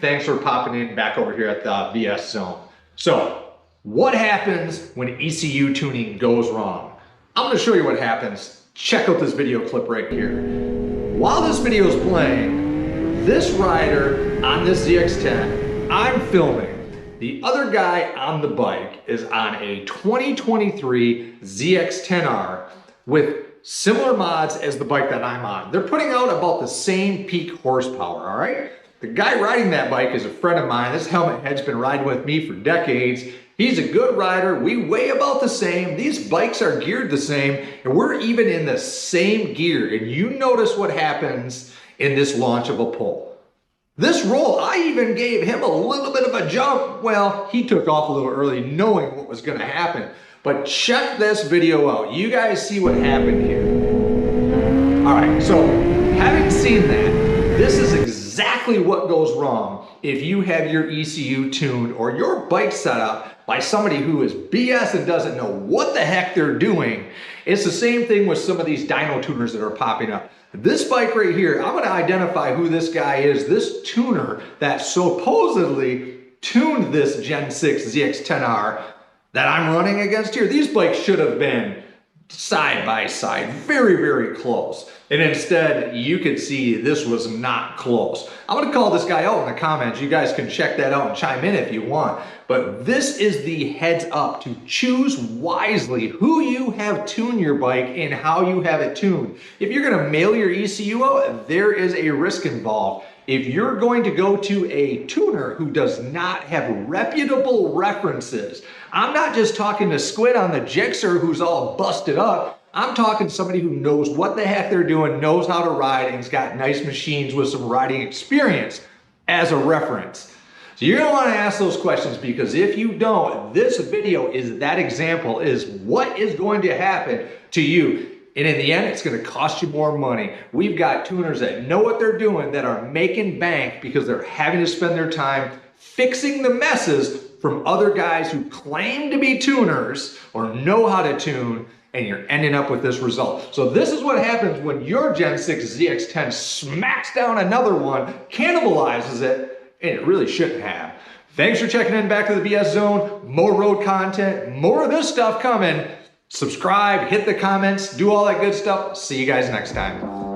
thanks for popping in back over here at the VS Zone. So, what happens when ECU tuning goes wrong? I'm gonna show you what happens. Check out this video clip right here. While this video is playing, this rider on this ZX10, I'm filming. The other guy on the bike is on a 2023 ZX10R with similar mods as the bike that I'm on. They're putting out about the same peak horsepower, all right? The guy riding that bike is a friend of mine. This helmet head's been riding with me for decades. He's a good rider. We weigh about the same. These bikes are geared the same, and we're even in the same gear. And you notice what happens in this launch of a pole. This roll, I even gave him a little bit of a jump. Well, he took off a little early knowing what was gonna happen. But check this video out. You guys see what happened here. All right, so having seen that, this is exactly what goes wrong if you have your ECU tuned or your bike set up by somebody who is BS and doesn't know what the heck they're doing. It's the same thing with some of these dyno tuners that are popping up. This bike right here, I'm gonna identify who this guy is, this tuner that supposedly tuned this Gen 6 ZX10R that I'm running against here. These bikes should have been side by side, very, very close. And instead, you could see this was not close. I'm gonna call this guy out in the comments. You guys can check that out and chime in if you want. But this is the heads up to choose wisely who you have tuned your bike and how you have it tuned. If you're gonna mail your ECU out, there is a risk involved. If you're going to go to a tuner who does not have reputable references, I'm not just talking to Squid on the Gixxer who's all busted up. I'm talking to somebody who knows what the heck they're doing, knows how to ride, and has got nice machines with some riding experience as a reference. So you're gonna wanna ask those questions, because if you don't, this video is that example, is what is going to happen to you. And in the end, it's gonna cost you more money. We've got tuners that know what they're doing, that are making bank because they're having to spend their time fixing the messes from other guys who claim to be tuners or know how to tune, and you're ending up with this result. So this is what happens when your Gen 6 ZX10 smacks down another one, cannibalizes it, and it really shouldn't have. Thanks for checking in back to the BS Zone. More road content, more of this stuff coming. Subscribe, hit the comments, do all that good stuff. See you guys next time.